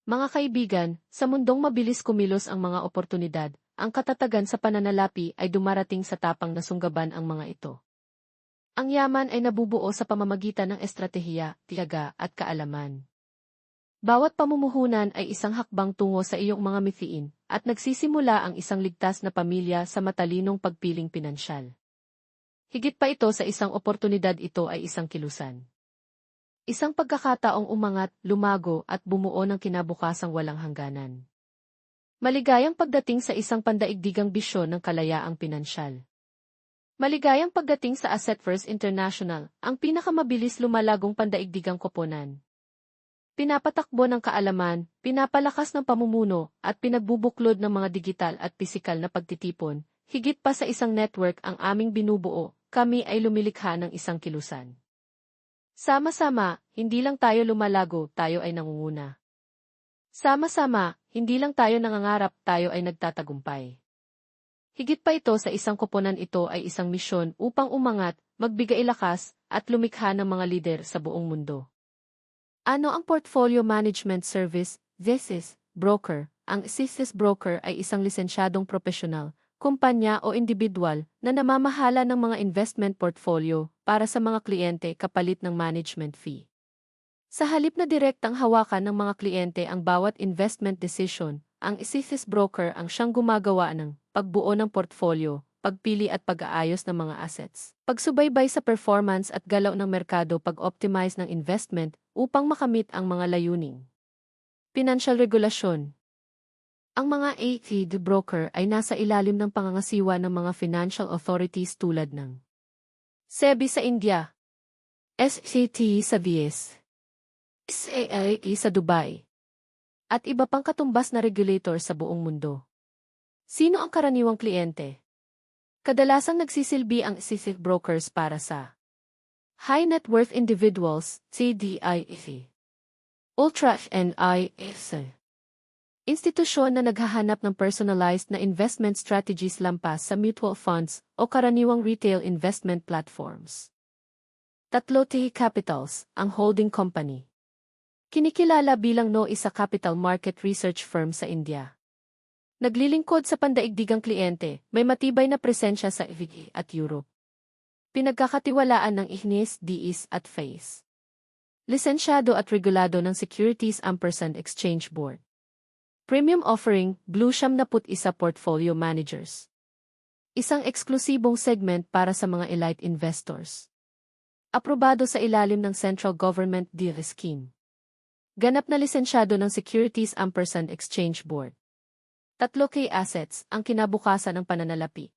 Mga kaibigan, sa mundong mabilis kumilos ang mga oportunidad, ang katatagan sa pananalapi ay dumarating sa tapang na sunggaban ang mga ito. Ang yaman ay nabubuo sa pamamagitan ng estratehiya, tiyaga, at kaalaman. Bawat pamumuhunan ay isang hakbang tungo sa iyong mga mithiin, at nagsisimula ang isang ligtas na pamilya sa matalinong pagpiling pinansyal. Higit pa ito sa isang oportunidad, ito ay isang kilusan. Isang pagkakataong umangat, lumago at bumuo ng kinabukasang walang hangganan. Maligayang pagdating sa isang pandaigdigang bisyon ng kalayaang pinansyal. Maligayang pagdating sa Asset First International, ang pinakamabilis lumalagong pandaigdigang koponan. Pinapatakbo ng kaalaman, pinapalakas ng pamumuno, at pinagbubuklod ng mga digital at pisikal na pagtitipon, higit pa sa isang network ang aming binubuo, kami ay lumilikha ng isang kilusan. Sama-sama, hindi lang tayo lumalago, tayo ay nangunguna. Sama-sama, hindi lang tayo nangangarap, tayo ay nagtatagumpay. Higit pa ito, sa isang koponan, ito ay isang misyon upang umangat, magbigay lakas, at lumikha ng mga lider sa buong mundo. Ano ang Portfolio Management Service? This is broker. Ang CIS broker ay isang lisensyadong profesional, kumpanya o individual na namamahala ng mga investment portfolio para sa mga kliyente kapalit ng management fee. Sa halip na direktang hawakan ng mga kliyente ang bawat investment decision, ang CIS broker ang siyang gumagawa ng pagbuo ng portfolio, pagpili at pag-aayos ng mga assets, pagsubaybay sa performance at galaw ng merkado, pag-optimize ng investment upang makamit ang mga layuning. Financial regulasyon. Ang mga AT broker ay nasa ilalim ng pangangasiwa ng mga financial authorities tulad ng SEBI sa India, SCT sa VS, SAIE sa Dubai, at iba pang katumbas na regulator sa buong mundo. Sino ang karaniwang kliyente? Kadalasang nagsisilbi ang CIS brokers para sa high net worth individuals, CDIE, ultra NIS, institusyon na naghahanap ng personalized na investment strategies lampas sa mutual funds o karaniwang retail investment platforms. 3T Capitals, ang holding company. Kinikilala bilang NOISA Capital Market Research Firm sa India. Naglilingkod sa pandaigdigang kliyente, may matibay na presensya sa EVG at Europe. Pinagkakatiwalaan ng IHNIS, DIS at FACE. Lisensyado at regulado ng Securities Exchange Board. Premium offering, Blue 71 portfolio managers. Isang eksklusibong segment para sa mga elite investors. Aprobado sa ilalim ng Central Government Deal Scheme. Ganap na lisensyado ng Securities Exchange Board. 3K Assets, ang kinabukasan ng pananalapi.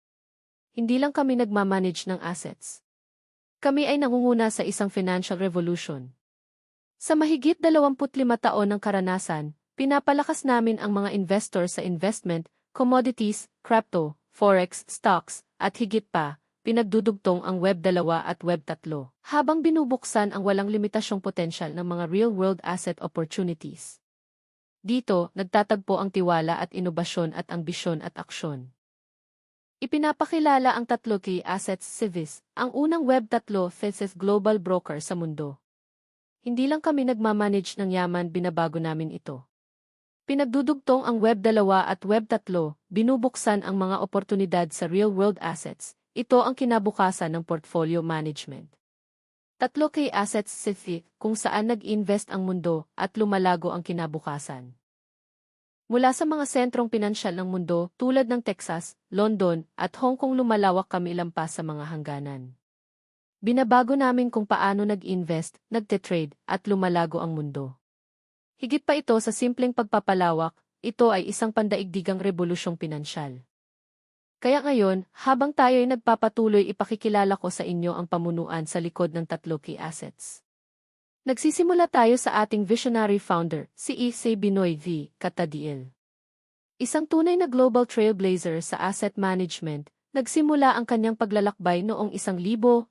Hindi lang kami nagmamanage ng assets. Kami ay nangunguna sa isang financial revolution. Sa mahigit 25 taon ng karanasan, pinapalakas namin ang mga investor sa investment, commodities, crypto, forex, stocks, at higit pa, pinagdudugtong ang Web 2 at Web 3, habang binubuksan ang walang limitasyong potensyal ng mga real-world asset opportunities. Dito, nagtatagpo ang tiwala at inobasyon at ambisyon at aksyon. Ipinapakilala ang 3K Assets Civis, ang unang Web 3 FESES global broker sa mundo. Hindi lang kami nagmamanage ng yaman, binabago namin ito. Pinagdudugtong ang Web 2 at Web 3, binubuksan ang mga oportunidad sa real-world assets. Ito ang kinabukasan ng portfolio management. 3K Assets Civis, kung saan nag-invest ang mundo at lumalago ang kinabukasan. Mula sa mga sentrong pinansyal ng mundo tulad ng Texas, London, at Hong Kong, lumalawak kami lampas sa mga hangganan. Binabago namin kung paano nag-invest, nagte-trade, at lumalago ang mundo. Higit pa ito sa simpleng pagpapalawak, ito ay isang pandaigdigang rebolusyong pinansyal. Kaya ngayon, habang tayo'y nagpapatuloy, ipakikilala ko sa inyo ang pamunuan sa likod ng 3K Assets. Nagsisimula tayo sa ating visionary founder, si E.C. Binoy V. Catadiel. Isang tunay na global trailblazer sa asset management, nagsimula ang kanyang paglalakbay noong 1990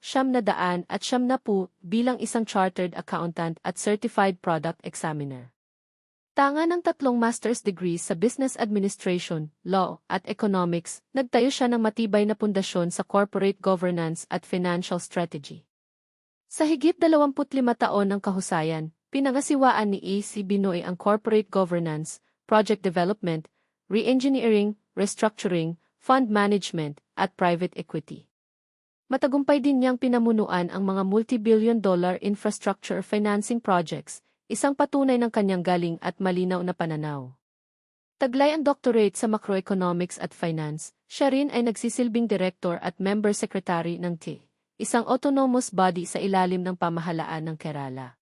bilang isang chartered accountant at certified product examiner. Tanga ng 3 master's degrees sa Business Administration, Law, at Economics, nagtayo siya ng matibay na pundasyon sa corporate governance at financial strategy. Sa higit 25 taon ng kahusayan, pinangasiwaan ni AC Binoy ang corporate governance, project development, re-engineering, restructuring, fund management, at private equity. Matagumpay din niyang pinamunuan ang mga multi-billion-dollar infrastructure financing projects, isang patunay ng kanyang galing at malinaw na pananaw. Taglay ang doctorate sa macroeconomics at finance, siya rin ay nagsisilbing director at member secretary ng TI, isang autonomous body sa ilalim ng pamahalaan ng Kerala.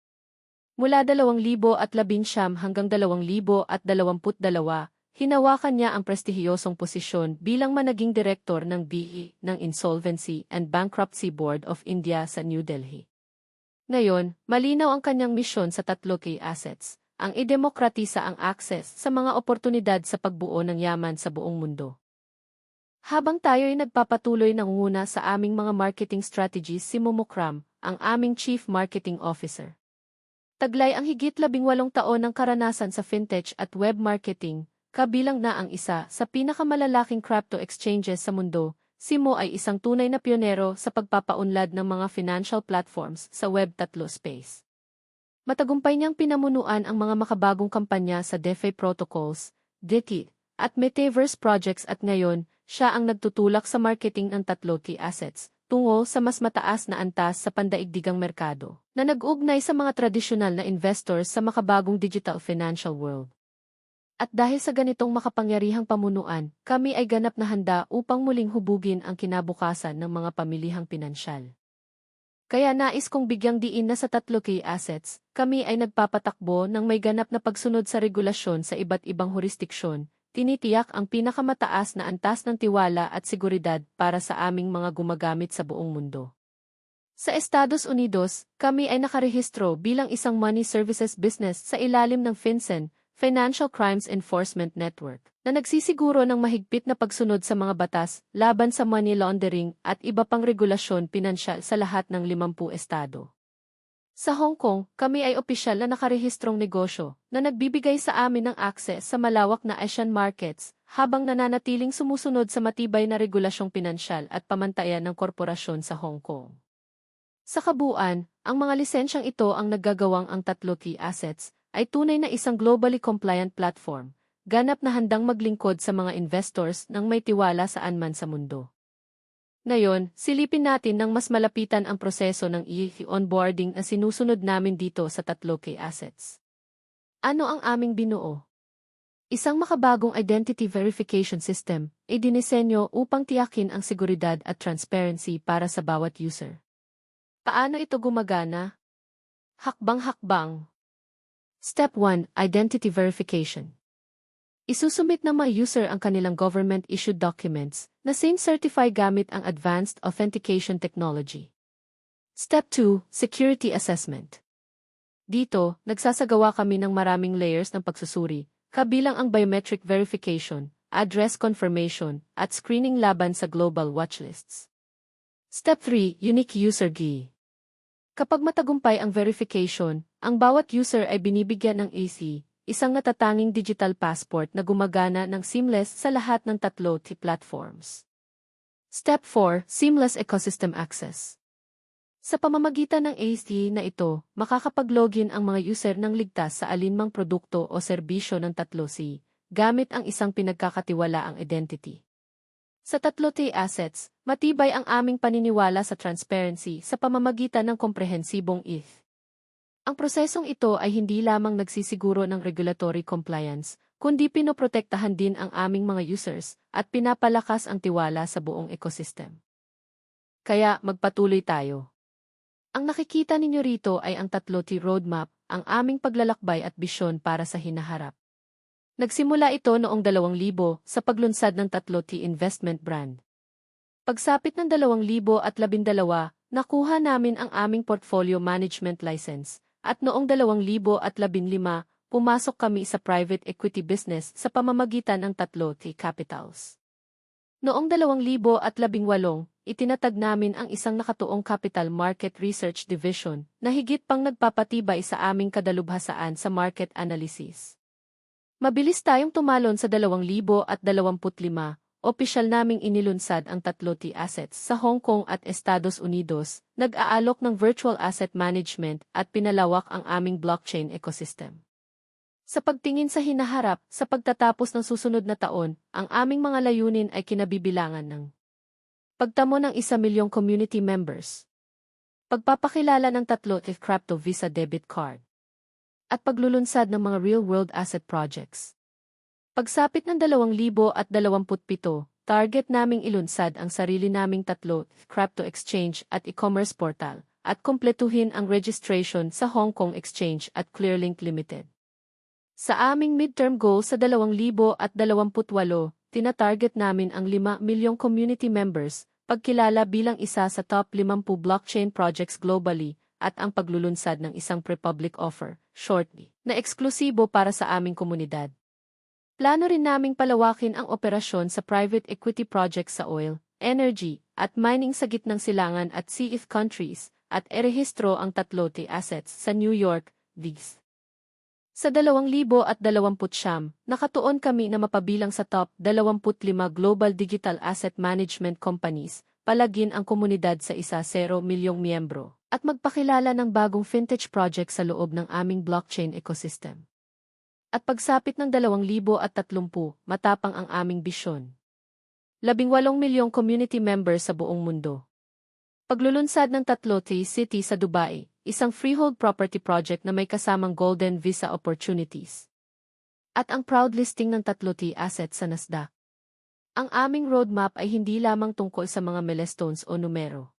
Mula 2019 hanggang 2022, hinawakan niya ang prestihiyosong posisyon bilang managing direktor ng BE ng Insolvency and Bankruptcy Board of India sa New Delhi. Ngayon, malinaw ang kanyang misyon sa 3 key assets, ang idemokratisa ang access sa mga oportunidad sa pagbuo ng yaman sa buong mundo. Habang tayo'y nagpapatuloy nangunguna sa aming mga marketing strategies si Momokram, ang aming Chief Marketing Officer. Taglay ang higit 18 taon ng karanasan sa fintech at web marketing, kabilang na ang isa sa pinakamalalaking crypto exchanges sa mundo. Si Mo ay isang tunay na pionero sa pagpapaunlad ng mga financial platforms sa Web3 space. Matagumpay niyang pinamunuan ang mga makabagong kampanya sa DeFi protocols, DeFi, at Metaverse projects at ngayon, siya ang nagtutulak sa marketing ng 3 key assets, tungo sa mas mataas na antas sa pandaigdigang merkado, na nag-ugnay sa mga tradisyonal na investors sa makabagong digital financial world. At dahil sa ganitong makapangyarihang pamunuan, kami ay ganap na handa upang muling hubugin ang kinabukasan ng mga pamilihang pinansyal. Kaya nais kong bigyang diin na sa 3 key assets, kami ay nagpapatakbo ng may ganap na pagsunod sa regulasyon sa iba't ibang jurisdiksyon, tinitiyak ang pinakamataas na antas ng tiwala at seguridad para sa aming mga gumagamit sa buong mundo. Sa Estados Unidos, kami ay nakarehistro bilang isang money services business sa ilalim ng FinCEN, Financial Crimes Enforcement Network, na nagsisiguro ng mahigpit na pagsunod sa mga batas laban sa money laundering at iba pang regulasyon pinansyal sa lahat ng 50 estado. Sa Hong Kong, kami ay opisyal na nakarehistrong negosyo na nagbibigay sa amin ng access sa malawak na Asian markets habang nananatiling sumusunod sa matibay na regulasyong pinansyal at pamantayan ng korporasyon sa Hong Kong. Sa kabuuan, ang mga lisensyang ito ang naggagawang ang 3 key assets ay tunay na isang globally compliant platform, ganap na handang maglingkod sa mga investors ng may tiwala saan man sa mundo. Ngayon, silipin natin ng mas malapitan ang proseso ng onboarding na sinusunod namin dito sa 3 key assets. Ano ang aming binuo? Isang makabagong identity verification system ay dinisenyo upang tiyakin ang seguridad at transparency para sa bawat user. Paano ito gumagana? Hakbang-hakbang. Step 1. Identity Verification. Isusumit ng mga user ang kanilang government-issued documents na SAIN-certify gamit ang Advanced Authentication Technology. Step 2. Security Assessment. Dito, nagsasagawa kami ng maraming layers ng pagsusuri, kabilang ang biometric verification, address confirmation, at screening laban sa global watchlists. Step 3. Unique User GUI. Kapag matagumpay ang verification, ang bawat user ay binibigyan ng AC, isang natatanging digital passport na gumagana ng seamless sa lahat ng 3 key platforms. Step 4. Seamless Ecosystem Access. Sa pamamagitan ng AC na ito, makakapag-login ang mga user ng ligtas sa alinmang produkto o serbisyo ng 3C, gamit ang isang pinagkakatiwalaang identity. Sa 3 key assets, matibay ang aming paniniwala sa transparency sa pamamagitan ng komprehensibong ETH. Ang prosesong ito ay hindi lamang nagsisiguro ng regulatory compliance, kundi pinoprotektahan din ang aming mga users at pinapalakas ang tiwala sa buong ecosystem. Kaya magpatuloy tayo. Ang nakikita ninyo rito ay ang 3 key roadmap, ang aming paglalakbay at bisyon para sa hinaharap. Nagsimula ito noong 2000 sa paglunsad ng 3 key investment brand. Pagsapit ng 2012, nakuha namin ang aming portfolio management license, at noong 2015, pumasok kami sa private equity business sa pamamagitan ng 3 key capitals. Noong 2018, itinatag namin ang isang nakatuong capital market research division na higit pang nagpapatibay sa aming kadalubhasaan sa market analysis. Mabilis tayong tumalon sa 2025 opisyal naming inilunsad ang 3T assets sa Hong Kong at Estados Unidos, nag-aalok ng virtual asset management at pinalawak ang aming blockchain ecosystem. Sa pagtingin sa hinaharap, sa pagtatapos ng susunod na taon, ang aming mga layunin ay kinabibilangan ng pagtamo ng 1 milyong community members, pagpapakilala ng 3 crypto Visa debit card, at paglulunsad ng mga real-world asset projects. Pagsapit ng 2027, target naming ilunsad ang sarili naming 3 crypto exchange at e-commerce portal, at kumpletuhin ang registration sa Hong Kong Exchange at Clearlink Limited. Sa aming midterm goal sa 2028, tinatarget namin ang 5 milyong community members, pagkilala bilang isa sa top 50 blockchain projects globally, at ang paglulunsad ng isang pre-public offer, shortly, na eksklusibo para sa aming komunidad. Plano rin naming palawakin ang operasyon sa private equity projects sa oil, energy, at mining sa gitnang silangan at CIF countries, at erehistro ang 3T assets sa New York, DIGS. Sa 2029, nakatuon kami na mapabilang sa top 25 global digital asset management companies, palagin ang komunidad sa 1 milyong miyembro, at magpakilala ng bagong vintage project sa loob ng aming blockchain ecosystem. At pagsapit ng 2030, matapang ang aming bisyon. 18 milyong community members sa buong mundo. Paglulunsad ng 3T City sa Dubai, isang freehold property project na may kasamang golden visa opportunities. At ang proud listing ng 3T assets sa Nasdaq. Ang aming roadmap ay hindi lamang tungkol sa mga milestones o numero.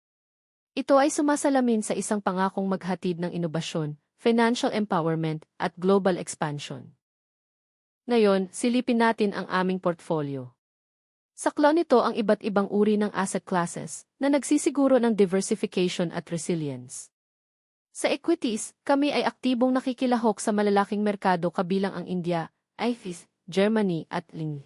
Ito ay sumasalamin sa isang pangakong maghatid ng inobasyon, financial empowerment, at global expansion. Ngayon, silipin natin ang aming portfolio. Saklaw nito ang iba't ibang uri ng asset classes na nagsisiguro ng diversification at resilience. Sa equities, kami ay aktibong nakikilahok sa malalaking merkado kabilang ang India, IFIS, Germany at Ling.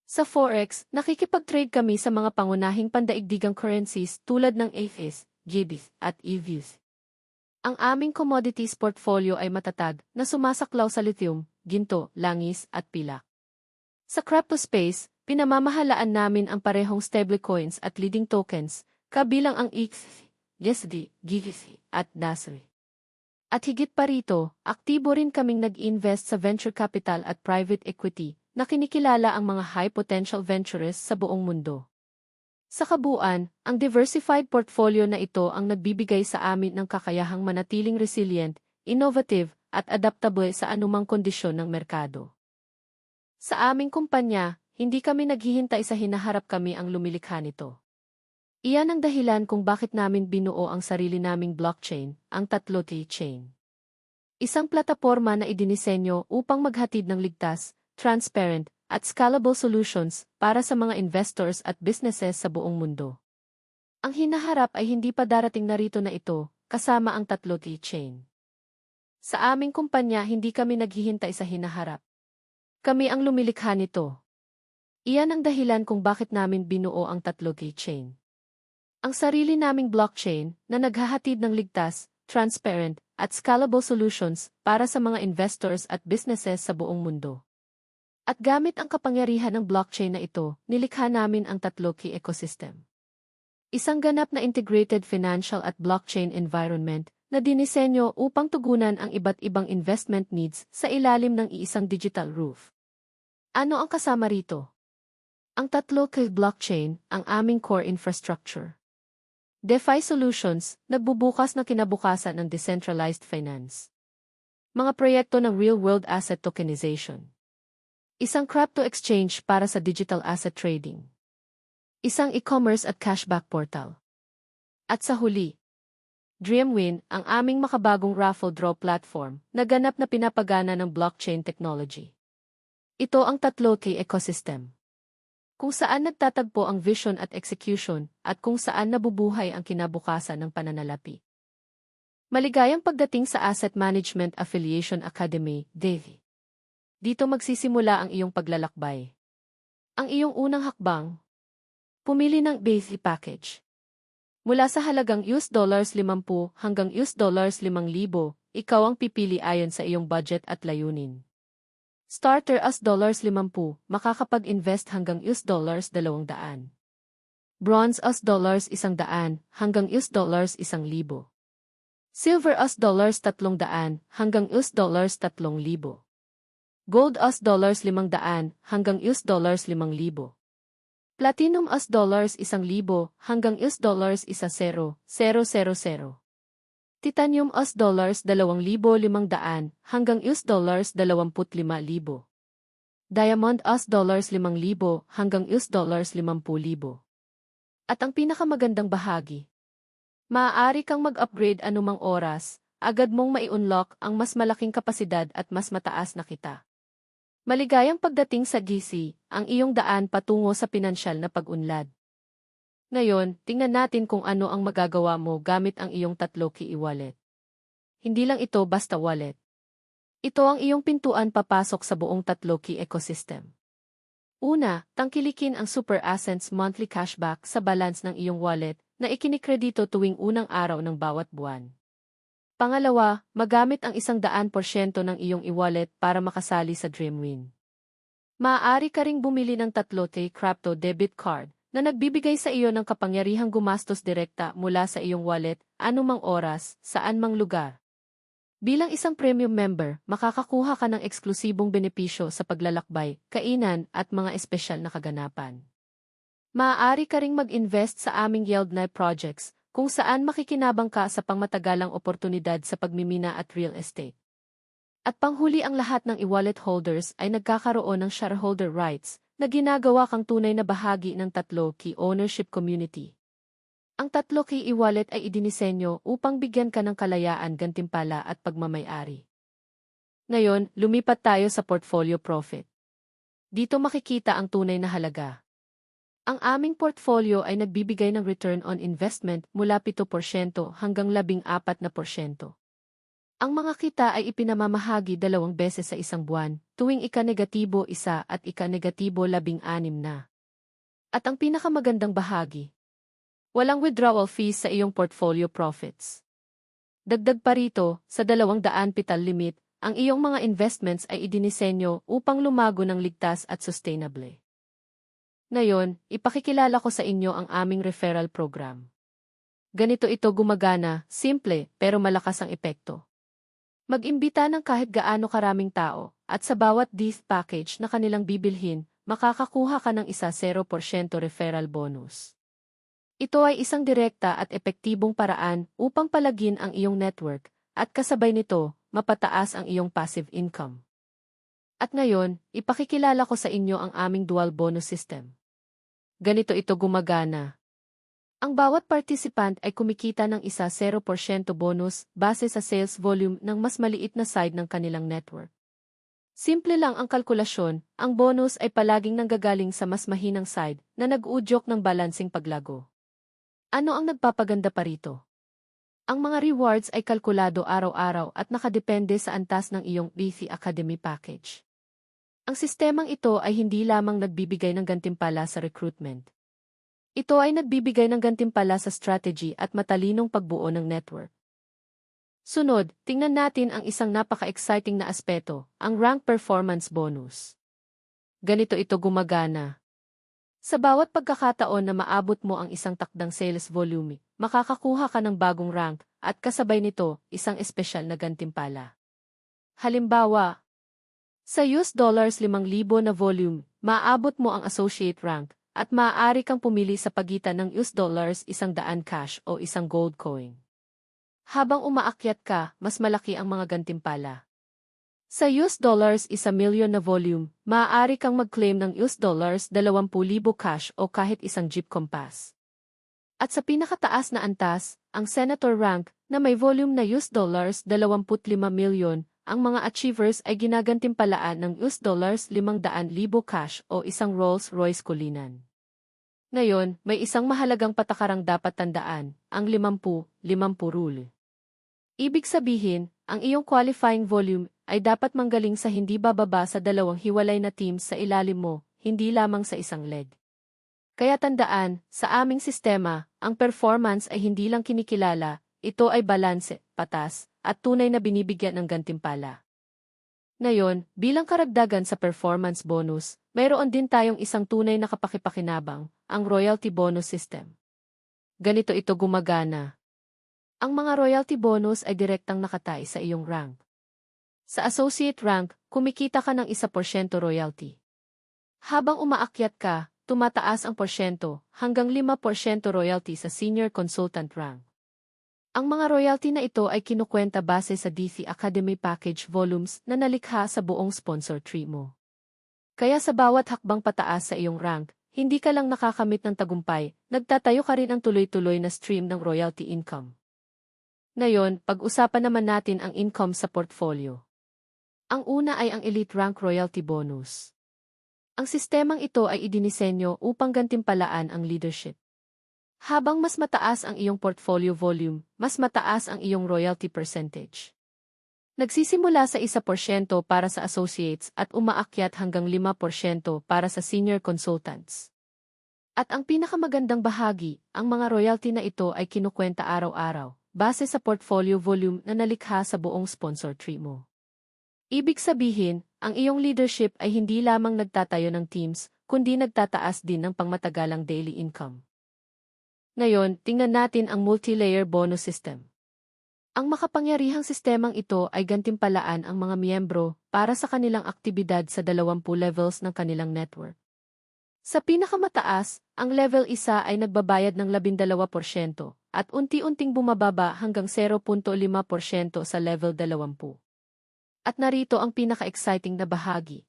Sa Forex, nakikipag-trade kami sa mga pangunahing pandaigdigang currencies tulad ng AFIS, GBP at EVs. Ang aming commodities portfolio ay matatag na sumasaklaw sa lithium, ginto, langis at pilak. Sa crypto space, pinamamahalaan namin ang parehong stablecoins at leading tokens, kabilang ang ETH, USD, GBP at DASR. At higit pa rito, aktibo rin kaming nag-invest sa venture capital at private equity na kinikilala ang mga high-potential venturists sa buong mundo. Sa kabuuan, ang diversified portfolio na ito ang nagbibigay sa amin ng kakayahang manatiling resilient, innovative, at adaptable sa anumang kondisyon ng merkado. Sa aming kumpanya, hindi kami naghihintay sa hinaharap, kami ang lumilikha nito. Iyan ang dahilan kung bakit namin binuo ang sarili naming blockchain, ang 3T Chain. Isang plataporma na idinisenyo upang maghatid ng ligtas, transparent, at scalable solutions para sa mga investors at businesses sa buong mundo. Ang hinaharap ay hindi pa darating narito na ito, kasama ang 3T Chain. Sa aming kumpanya, hindi kami naghihintay sa hinaharap. Kami ang lumilikha nito. Iyan ang dahilan kung bakit namin binuo ang 3T Chain. Ang sarili naming blockchain na naghahatid ng ligtas, transparent, at scalable solutions para sa mga investors at businesses sa buong mundo. At gamit ang kapangyarihan ng blockchain na ito, nilikha namin ang 3T ecosystem. Isang ganap na integrated financial at blockchain environment na dinisenyo upang tugunan ang iba't ibang investment needs sa ilalim ng iisang digital roof. Ano ang kasama rito? Ang 3T blockchain, ang aming core infrastructure. DeFi solutions, nagbubukas na kinabukasan ng decentralized finance. Mga proyekto ng real-world asset tokenization. Isang crypto exchange para sa digital asset trading. Isang e-commerce at cashback portal. At sa huli, Dreamwin, ang aming makabagong raffle draw platform na ganap na pinapagana ng blockchain technology. Ito ang 3T ecosystem. Kung saan nagtatagpo ang vision at execution, at kung saan nabubuhay ang kinabukasan ng pananalapi. Maligayang pagdating sa Asset Management Affiliation Academy, Davy. Dito magsisimula ang iyong paglalakbay. Ang iyong unang hakbang. Pumili ng base package. Mula sa halagang $50 hanggang $5,000, ikaw ang pipili ayon sa iyong budget at layunin. Starter $50, makakapag-invest hanggang $200. Bronze $100 hanggang $1,000. Silver $300 hanggang $3,000. Gold $500 hanggang $5,000. Platinum $1,000 hanggang $1,000. Titanium $2,500 hanggang $25,000. Diamond $5,000 hanggang $50,000. At ang pinakamagandang bahagi, maaari kang mag-upgrade anumang oras, agad mong mai-unlock ang mas malaking kapasidad at mas mataas na kita. Maligayang pagdating sa GC, ang iyong daan patungo sa pinansyal na pag-unlad. Ngayon, tingnan natin kung ano ang magagawa mo gamit ang iyong 3Key e-wallet. Hindi lang ito basta wallet. Ito ang iyong pintuan papasok sa buong 3Key ecosystem. Una, tangkilikin ang Super Ascents monthly cashback sa balance ng iyong wallet na ikinikredito tuwing unang araw ng bawat buwan. Pangalawa, magamit ang 100% ng iyong e-wallet para makasali sa Dreamwin. Maaari ka ring bumili ng 3Key Crypto Debit Card na nagbibigay sa iyo ng kapangyarihang gumastos direkta mula sa iyong wallet, anumang oras, saan mang lugar. Bilang isang premium member, makakakuha ka ng eksklusibong benepisyo sa paglalakbay, kainan, at mga espesyal na kaganapan. Maaari ka ring mag-invest sa aming Yieldnight projects, kung saan makikinabang ka sa pangmatagalang oportunidad sa pagmimina at real estate. At panghuli, ang lahat ng e-wallet holders ay nagkakaroon ng shareholder rights na ginagawa kang tunay na bahagi ng 3Key ownership community. Ang 3Key e-wallet ay idinisenyo upang bigyan ka ng kalayaan, gantimpala at pagmamay-ari. Ngayon, lumipat tayo sa portfolio profit. Dito makikita ang tunay na halaga. Ang aming portfolio ay nagbibigay ng return on investment mula 7% hanggang 14%. Ang mga kita ay ipinamamahagi 2 beses sa isang buwan, tuwing ika-negatibo 1 at ika-negatibo 16 na. At ang pinakamagandang bahagi, walang withdrawal fees sa iyong portfolio profits. Dagdag pa rito, sa 200 pital limit, ang iyong mga investments ay idinisenyo upang lumago ng ligtas at sustainable. Ngayon, ipakikilala ko sa inyo ang aming referral program. Ganito ito gumagana, simple, pero malakas ang epekto. Mag-imbita ng kahit gaano karaming tao, at sa bawat gift package na kanilang bibilhin, makakakuha ka ng 0% referral bonus. Ito ay isang direkta at epektibong paraan upang palagin ang iyong network, at kasabay nito, mapataas ang iyong passive income. At ngayon, ipakikilala ko sa inyo ang aming dual bonus system. Ganito ito gumagana. Ang bawat participant ay kumikita ng 0% bonus base sa sales volume ng mas maliit na side ng kanilang network. Simple lang ang kalkulasyon, ang bonus ay palaging nanggagaling sa mas mahinang side na nag-uudyok ng balancing paglago. Ano ang nagpapaganda pa rito? Ang mga rewards ay kalkulado araw-araw at nakadepende sa antas ng iyong BC Academy package. Ang sistemang ito ay hindi lamang nagbibigay ng gantimpala sa recruitment. Ito ay nagbibigay ng gantimpala sa strategy at matalinong pagbuo ng network. Sunod, tingnan natin ang isang napaka-exciting na aspeto, ang rank performance bonus. Ganito ito gumagana. Sa bawat pagkakataon na maabot mo ang isang takdang sales volume, makakakuha ka ng bagong rank at kasabay nito, isang espesyal na gantimpala. Halimbawa, sa $5,000 na volume, maabot mo ang associate rank at maaari kang pumili sa pagitan ng $100 cash o isang gold coin. Habang umaakyat ka, mas malaki ang mga gantimpala. Sa $1 million na volume, maaari kang mag-claim ng $20,000 cash o kahit isang Jeep Compass. At sa pinakataas na antas, ang Senator rank, na may volume na $25 million, ang mga achievers ay ginagantimpalaan ng $500,000 cash o isang Rolls-Royce kulinan. Ngayon, may isang mahalagang patakarang dapat tandaan, ang 50-50 rule. Ibig sabihin, ang iyong qualifying volume ay dapat manggaling sa hindi bababa sa 2 hiwalay na teams sa ilalim mo, hindi lamang sa isang leg. Kaya tandaan, sa aming sistema, ang performance ay hindi lang kinikilala, ito ay balanse, patas, at tunay na binibigyan ng gantimpala. Ngayon, bilang karagdagan sa performance bonus, mayroon din tayong isang tunay na kapakipakinabang, ang royalty bonus system. Ganito ito gumagana. Ang mga royalty bonus ay direktang nakatay sa iyong rank. Sa associate rank, kumikita ka ng 1% royalty. Habang umaakyat ka, tumataas ang porsyento hanggang 5% royalty sa senior consultant rank. Ang mga royalty na ito ay kinukwenta base sa DC Academy Package volumes na nalikha sa buong sponsor tree mo. Kaya sa bawat hakbang pataas sa iyong rank, hindi ka lang nakakamit ng tagumpay, nagtatayo ka rin ang tuloy-tuloy na stream ng royalty income. Ngayon, pag-usapan naman natin ang income sa portfolio. Ang una ay ang Elite Rank Royalty Bonus. Ang sistemang ito ay idinisenyo upang gantimpalaan ang leadership. Habang mas mataas ang iyong portfolio volume, mas mataas ang iyong royalty percentage. Nagsisimula sa 1% para sa associates at umaakyat hanggang 5% para sa senior consultants. At ang pinakamagandang bahagi, ang mga royalty na ito ay kinukwenta araw-araw, base sa portfolio volume na nalikha sa buong sponsor tree mo. Ibig sabihin, ang iyong leadership ay hindi lamang nagtatayo ng teams, kundi nagtataas din ng pangmatagalang daily income. Ngayon, tingnan natin ang multi-layer bonus system. Ang makapangyarihang sistemang ito ay gantimpalaan ang mga miyembro para sa kanilang aktibidad sa 20 levels ng kanilang network. Sa pinakamataas, ang level 1 ay nagbabayad ng 12% at unti-unting bumababa hanggang 0.5% sa level 20. At narito ang pinaka-exciting na bahagi.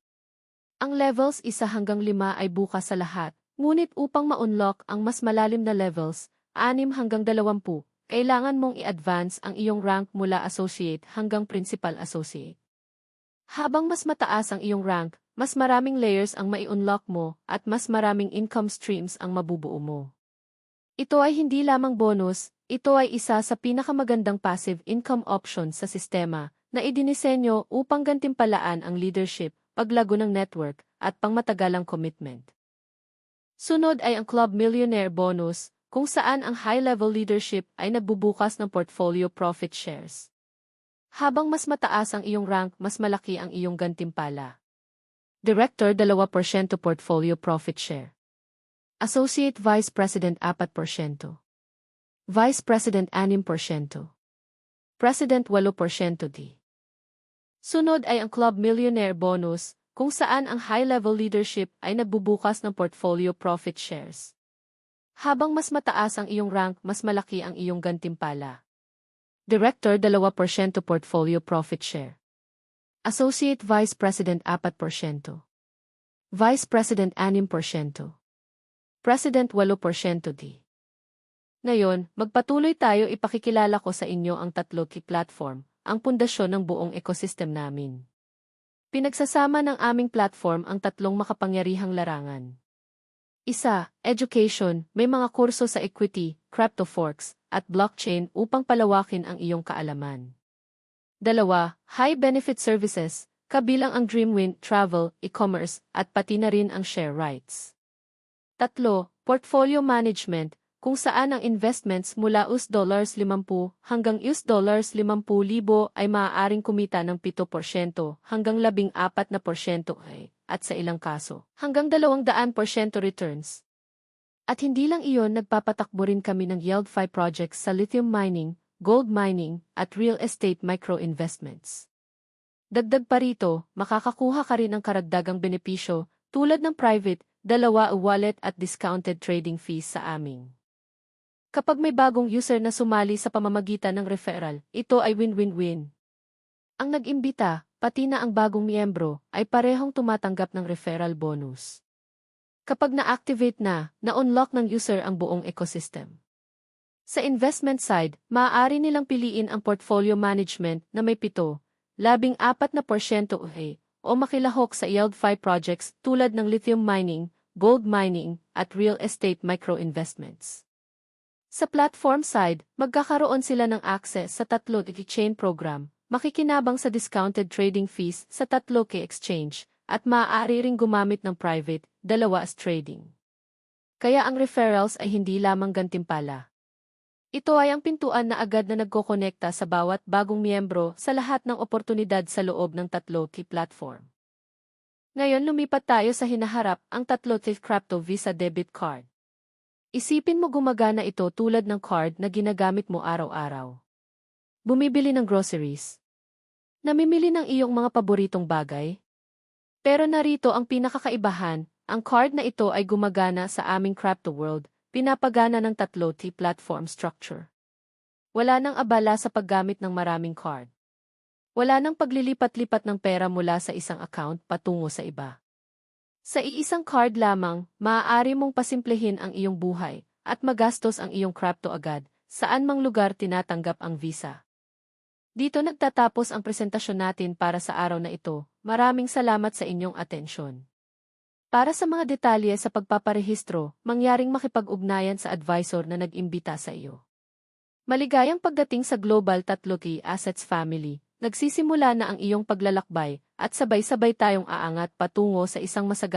Ang levels 1 hanggang 5 ay bukas sa lahat, ngunit upang ma-unlock ang mas malalim na levels, 6 hanggang 20, kailangan mong i-advance ang iyong rank mula associate hanggang principal associate. Habang mas mataas ang iyong rank, mas maraming layers ang mai-unlock mo at mas maraming income streams ang mabubuo mo. Ito ay hindi lamang bonus, ito ay isa sa pinakamagandang passive income option sa sistema na idinisenyo upang gantimpalaan ang leadership, paglago ng network, at pangmatagalang commitment. Sunod ay ang Club Millionaire Bonus, kung saan ang high-level leadership ay nagbubukas ng portfolio profit shares. Habang mas mataas ang iyong rank, mas malaki ang iyong gantimpala. Director 2% portfolio profit share. Associate Vice President 4%. Vice President 6%. President 8% D. Sunod ay ang Club Millionaire Bonus, kung saan ang high-level leadership ay nagbubukas ng portfolio profit shares. Habang mas mataas ang iyong rank, mas malaki ang iyong gantimpala. Director 2% portfolio profit share. Associate Vice President 4%. Vice President 6%. President 8% D. Ngayon, magpatuloy tayo, ipakikilala ko sa inyo ang tatlo key platform, ang pundasyon ng buong ecosystem namin. Pinagsasama ng aming platform ang tatlong makapangyarihang larangan. 1. Education, may mga kurso sa equity, CryptoForex, at blockchain upang palawakin ang iyong kaalaman. 2. High benefit services, kabilang ang Dreamwind, travel, e-commerce, at pati na rin ang share rights. 3. Portfolio management, kung saan ang investments mula $50 hanggang $50,000 ay maaaring kumita ng 7% hanggang 14% at sa ilang kaso, hanggang 200% returns. At hindi lang iyon, nagpapatakbo rin kami ng YieldFi projects sa lithium mining, gold mining, at real estate micro-investments. Dagdag pa rito, makakakuha ka rin ng karagdagang benepisyo tulad ng private, wallet at discounted trading fees sa aming. Kapag may bagong user na sumali sa pamamagitan ng referral, ito ay win-win-win. Ang nag-imbita, pati na ang bagong miyembro, ay parehong tumatanggap ng referral bonus. Kapag na-activate na-unlock ng user ang buong ecosystem. Sa investment side, maaari nilang piliin ang portfolio management na may 7-14% o makilahok sa YieldFi projects tulad ng lithium mining, gold mining, at real estate micro-investments. Sa platform side, magkakaroon sila ng access sa 3 chain program, makikinabang sa discounted trading fees sa 3 key exchange, at maaari ring gumamit ng private, 2 as trading. Kaya ang referrals ay hindi lamang gantimpala. Ito ay ang pintuan na agad na nagkokonekta sa bawat bagong miyembro sa lahat ng oportunidad sa loob ng 3T platform. Ngayon lumipat tayo sa hinaharap, ang 3T Crypto Visa Debit Card. Isipin mo gumagana ito tulad ng card na ginagamit mo araw-araw. Bumibili ng groceries. Namimili ng iyong mga paboritong bagay. Pero narito ang pinakakaibahan, ang card na ito ay gumagana sa aming crypto world, pinapagana ng 3T platform structure. Wala nang abala sa paggamit ng maraming card. Wala nang paglilipat-lipat ng pera mula sa isang account patungo sa iba. Sa iisang card lamang, maaari mong pasimplehin ang iyong buhay at magastos ang iyong crypto agad, saan mang lugar tinatanggap ang Visa. Dito nagtatapos ang presentasyon natin para sa araw na ito. Maraming salamat sa inyong atensyon. Para sa mga detalye sa pagpaparehistro, mangyaring makipag-ugnayan sa advisor na nag-imbita sa iyo. Maligayang pagdating sa Global 3T Assets Family. Nagsisimula na ang iyong paglalakbay at sabay-sabay tayong aangat patungo sa isang masaganang